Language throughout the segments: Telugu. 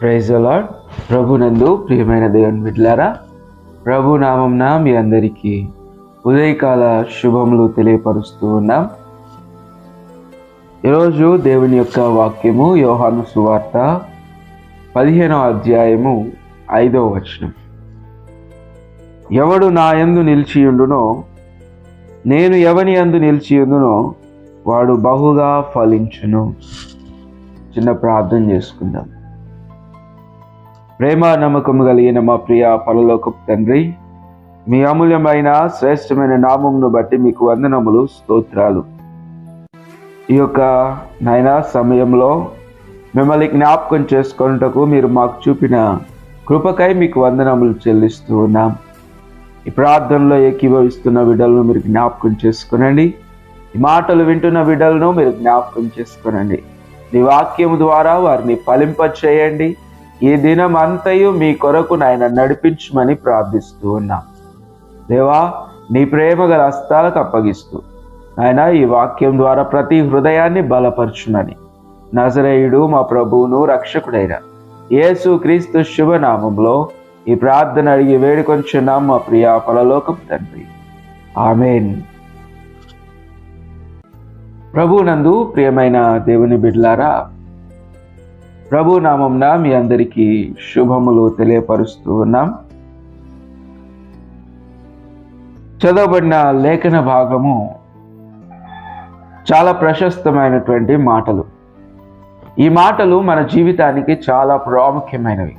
Praise the lord. ప్రభునందు ప్రియమైన దేవుని బిడ్డలారా, ప్రభు నామంన మీ అందరికీ ఉదయకాల శుభములు తెలియపరుస్తూ ఉన్నాం. ఈరోజు దేవుని యొక్క వాక్యము యోహాను సువార్త 15వ అధ్యాయము 5వ వచనం. ఎవడు నా యందు నిలిచియుండునో, నేను ఎవని యందు నిలిచియుండునో వాడు బహుగా ఫలించును. చిన్న ప్రార్థన చేసుకుందాం. ప్రేమ నమ్మకము కలిగిన మా ప్రియ పరలోకపు తండ్రి, మీ అమూల్యమైన శ్రేష్టమైన నామమును బట్టి మీకు వందనములు, స్తోత్రాలు. ఈ యొక్క నాయనా సమయంలో మిమ్మల్ని జ్ఞాపకం చేసుకొనుటకు మీరు మాకు చూపిన కృపకై మీకు వందనములు చెల్లిస్తూ ఉన్నాం. ఈ ప్రార్థనలో ఏకీభవిస్తున్న బిడ్డలను మీరు జ్ఞాపకం చేసుకునండి. ఈ మాటలు వింటున్న బిడ్డలను మీరు జ్ఞాపకం చేసుకునండి. నీ వాక్యము ద్వారా వారిని ఫలింపచేయండి. ఈ దినం అంతయు మీ కొరకు నాయన నడిపించమని ప్రార్థిస్తూ ఉన్నాం. దేవా, నీ ప్రేమ గల హస్తాలకు అప్పగిస్తూ నాయన ఈ వాక్యం ద్వారా ప్రతి హృదయాన్ని బలపరచుమని నజరేయుడు మా ప్రభువును రక్షకుడైన యేసు క్రీస్తు శుభనామంలో ఈ ప్రార్థన అడిగి వేడుకొంచున్నాం మా ప్రియ పరలోకపు తండ్రి, ఆమేన్. ప్రభునందు ప్రియమైన దేవుని బిడ్డలారా, ప్రభు నామంన మీ అందరికీ శుభములు తెలియపరుస్తూ ఉన్నాం. చదవబడిన లేఖన భాగము చాలా ప్రశస్తమైనటువంటి మాటలు. ఈ మాటలు మన జీవితానికి చాలా ప్రాముఖ్యమైనవి.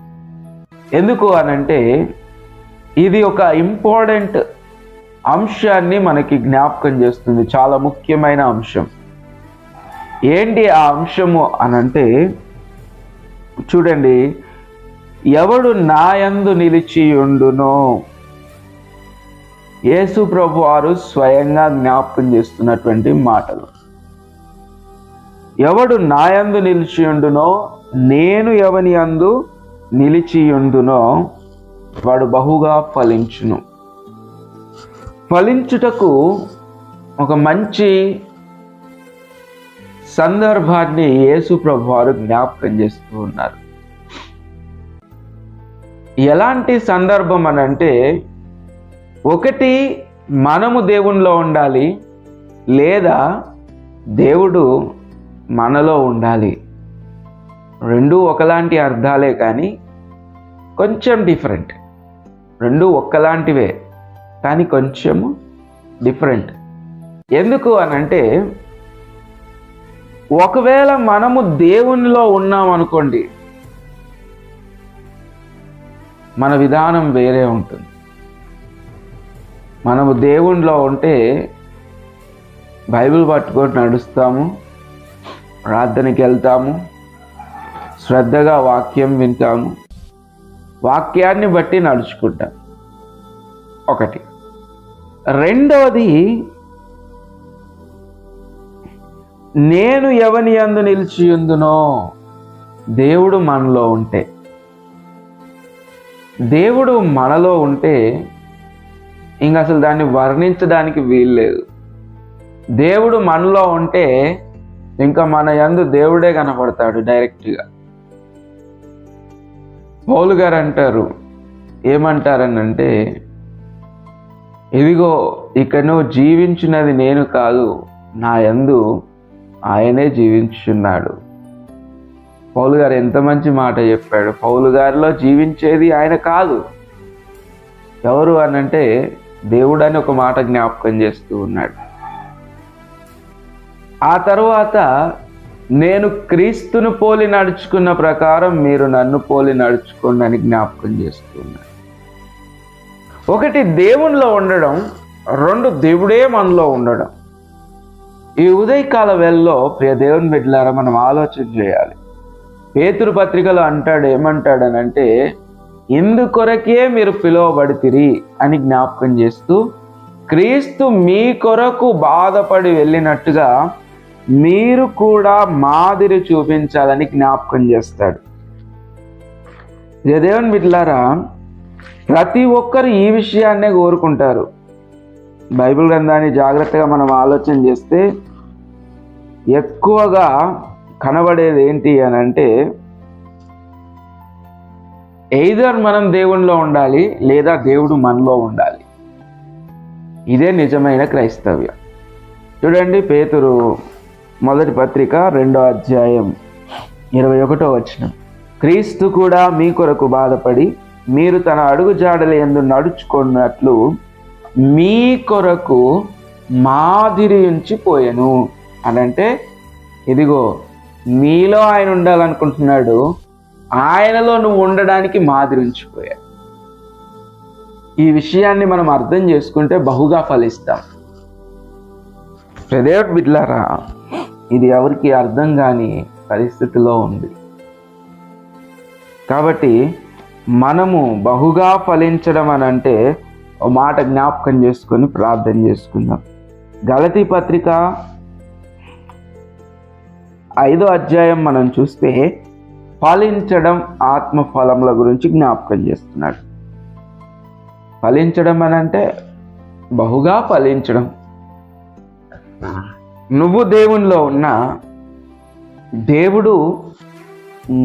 ఎందుకు అనంటే ఇది ఒక ఇంపార్టెంట్ అంశాన్ని మనకి జ్ఞాపకం చేస్తుంది. చాలా ముఖ్యమైన అంశం. ఏంటి ఆ అంశము అనంటే, చూడండి, ఎవడు నా యందు నిలిచియుండునో, యేసు ప్రభు వారు స్వయంగా జ్ఞాపకం చేస్తున్నటువంటి మాటలు. ఎవడు నా యందు నిలిచియుండునో, నేను ఎవని యందు నిలిచియుండునో వాడు బహుగా ఫలించును. ఫలించుటకు ఒక మంచి సందర్భాన్ని యేసు ప్రభు వారు జ్ఞాపకం చేస్తూ ఉన్నారు. ఎలాంటి సందర్భం అనంటే, ఒకటి మనము దేవునిలో ఉండాలి, లేదా దేవుడు మనలో ఉండాలి. రెండు ఒకలాంటి అర్థాలే కానీ కొంచెం డిఫరెంట్. రెండు ఒక్కలాంటివే కానీ కొంచెం డిఫరెంట్. ఎందుకు అనంటే, ఒకవేళ మనము దేవునిలో ఉన్నామనుకోండి, మన విధానం వేరే ఉంటుంది. మనము దేవునిలో ఉంటే బైబిల్ పట్టుకొని నడుస్తాము, ప్రార్థనకి వెళ్తాము, శ్రద్ధగా వాక్యం వింటాము, వాక్యాన్ని బట్టి నడుచుకుంటాం. ఒకటి. రెండవది, నేను ఎవని యందు నిలిచియుందునో, దేవుడు మనలో ఉంటే. దేవుడు మనలో ఉంటే ఇంక అసలు దాన్ని వర్ణించడానికి వీల్లేదు. దేవుడు మనలో ఉంటే ఇంకా మన యందు దేవుడే కనపడతాడు డైరెక్ట్గా. పౌలు గారు అంటారు, ఏమంటారనంటే, ఇదిగో ఇక నువ్వు జీవించినది నేను కాదు, నా యందు ఆయనే జీవించున్నాడు. పౌలు గారు ఎంత మంచి మాట చెప్పాడు. పౌలు గారిలో జీవించేది ఆయన కాదు, ఎవరు అనంటే దేవుడు అని ఒక మాట జ్ఞాపకం చేస్తూ ఉన్నాడు. ఆ తరువాత, నేను క్రీస్తును పోలి నడుచుకున్న ప్రకారం మీరు నన్ను పోలి నడుచుకోండి అని జ్ఞాపకం చేస్తూ ఉన్నాడు. ఒకటి దేవునిలో ఉండడం, రెండు దేవుడే మనలో ఉండడం. ఈ ఉదయకాల వేళలో ప్రియ దేవుని బిడ్డలారా, మనం ఆలోచన చేయాలి. పేతురు పత్రికలో అంటాడు, ఏమంటాడనంటే, ఇందుకొరకే మీరు పిలువబడితిరి అని జ్ఞాపకం చేస్తూ, క్రీస్తు మీ కొరకు బాధపడి వెళ్ళినట్టుగా మీరు కూడా మాదిరి చూపించాలని జ్ఞాపకం చేస్తాడు. దేవుని బిడ్డలారా, ప్రతి ఒక్కరు ఈ విషయాన్నే కోరుకుంటారు. బైబిల్ గ్రంథాన్ని జాగ్రత్తగా మనం ఆలోచన చేస్తే ఎక్కువగా కనబడేది ఏంటి అని అంటే, ఎయిదర్ మనం దేవునిలో ఉండాలి లేదా దేవుడు మనలో ఉండాలి. ఇదే నిజమైన క్రైస్తవ్యం. చూడండి, పేతురు మొదటి పత్రిక 2వ అధ్యాయం 21వ వచనం. క్రీస్తు కూడా మీ కొరకు బాధపడి మీరు తన అడుగుజాడల యందు నడుచుకున్నట్లు మీ కొరకు మాదిరి ఉంచిపోయాను అనంటే, ఇదిగో నీలో ఆయన ఉండాలనుకుంటున్నాడు, ఆయనలో నువ్వు ఉండడానికి మాదిరి ఉంచిపోయాడు. ఈ విషయాన్ని మనం అర్థం చేసుకుంటే బహుగా ఫలిస్తాం. దేవుని బిడ్డలారా, ఇది ఎవరికి అర్థం కాని పరిస్థితిలో ఉంది. కాబట్టి మనము బహుగా ఫలించడం అని అంటే ఓ మాట జ్ఞాపకం చేసుకొని ప్రార్థన చేసుకుందాం. గలతీ పత్రిక 5వ అధ్యాయం మనం చూస్తే ఫలించడం ఆత్మఫలముల గురించి జ్ఞాపకం చేస్తున్నాడు. ఫలించడం అని అంటే బహుగా ఫలించడం. నువ్వు దేవునిలో ఉన్నా, దేవుడు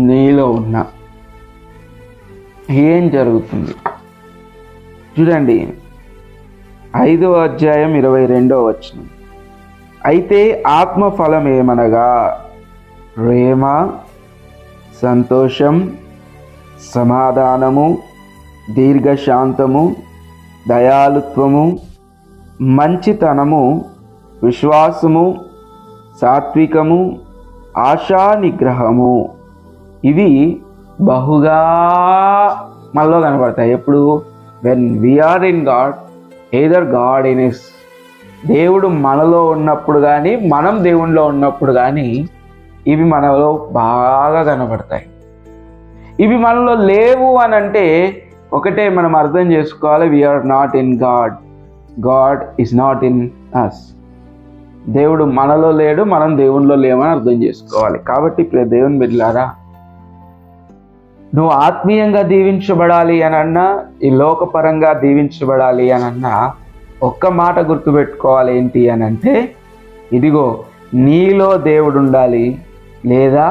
నీలో ఉన్నా ఏం జరుగుతుంది చూడండి. 5వ అధ్యాయం 22వ వచనం. అయితే ఆత్మఫలం ఏమనగా ప్రేమ, సంతోషం, సమాధానము, దీర్ఘశాంతము, దయాళుత్వము, మంచితనము, విశ్వాసము, సాత్వికము, ఆశా నిగ్రహము, ఇవి బహుగా మనలో కనబడతాయి. ఎప్పుడు? When we are in God, either God in us. దేవుడు మనలో ఉన్నప్పుడు కానీ మనం దేవునిలో ఉన్నప్పుడు కానీ ఇవి మనలో బాగా కనబడతాయి. ఇవి మనలో లేవు అని అంటే ఒకటే మనం అర్థం చేసుకోవాలి, we are not in God, God is not in us. దేవుడు మనలో లేడు, మనం దేవునిలో లేమని అర్థం చేసుకోవాలి. కాబట్టి ఇప్పుడు దేవుని బిడ్డలారా, నువ్వు ఆత్మీయంగా దీవించబడాలి అనన్నా, ఈ లోకపరంగా దీవించబడాలి అనన్నా ఒక్క మాట గుర్తుపెట్టుకోవాలి. ఏంటి అని అంటే, ఇదిగో నీలో దేవుడు ఉండాలి లేదా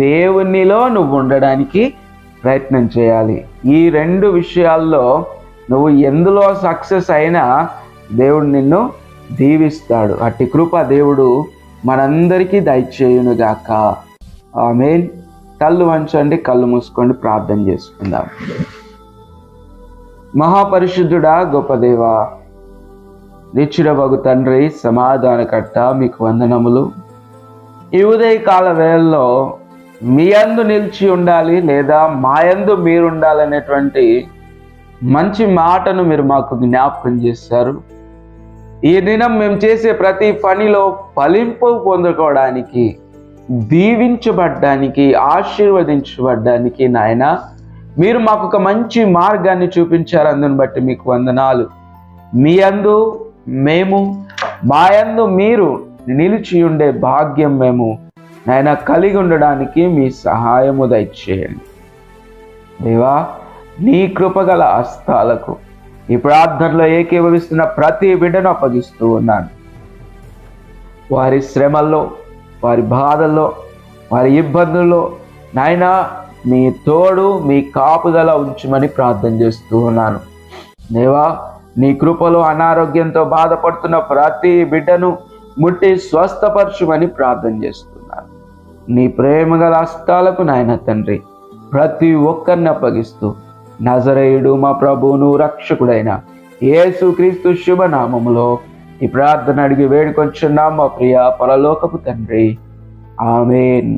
దేవునిలో నువ్వు ఉండడానికి ప్రయత్నం చేయాలి. ఈ రెండు విషయాల్లో నువ్వు ఎందులో సక్సెస్ అయినా దేవుడు నిన్ను దీవిస్తాడు. అట్టి కృప దేవుడు మనందరికీ దయచేయునుగాక. ఆమేన్. కళ్ళు వంచండి, కళ్ళు మూసుకోండి, ప్రార్థన చేసుకుందాం. మహాపరిశుద్ధుడా, గొప్ప దేవా, నిత్యుడవగు తండ్రి, సమాధానకర్త, మీకు వందనములు. ఈ ఉదయకాల వేళల్లో మీ యందు నిలిచి ఉండాలి లేదా మా యందు మీరు ఉండాలనేటువంటి మంచి మాటను మీరు మాకు జ్ఞాపకం చేశారు. ఈ దినం మేము చేసే ప్రతి పనిలో ఫలింపు పొందుకోవడానికి, దీవించబడ్డానికి, ఆశీర్వదించబడ్డానికి నాయన మీరు మాకు ఒక మంచి మార్గాన్ని చూపించారు. అందుని బట్టి మీకు వందనాలు. మీ యందు మేము, మా యందు మీరు నిలిచి ఉండే భాగ్యం మేము నాయన కలిగి ఉండడానికి మీ సహాయము దయచేయండి. దేవా, నీ కృపగల హస్తాలకు ఈ ప్రార్థనలో ఏకీభవిస్తున్న ప్రతి బిడ్డను అప్పగిస్తూ ఉన్నాను. వారి శ్రమల్లో, వారి బాధల్లో, వారి ఇబ్బందుల్లో నాయన మీ తోడు, మీ కాపుదల ఉంచమని ప్రార్థన చేస్తూ ఉన్నాను. దేవా, నీ కృపలో అనారోగ్యంతో బాధపడుతున్న ప్రతి బిడ్డను ముట్టి స్వస్థపరచుమని ప్రార్థన చేస్తున్నాను. నీ ప్రేమగల హస్తాలకు నాయన తండ్రి ప్రతి ఒక్కరిని అప్పగిస్తూ నజరేయుడు మా ప్రభువును రక్షకుడైన యేసుక్రీస్తు శుభనామములో ఈ ప్రార్థన అడిగి వేడుకొంచున్నాం మా ప్రియ పరలోకపు తండ్రి. ఆమేన్.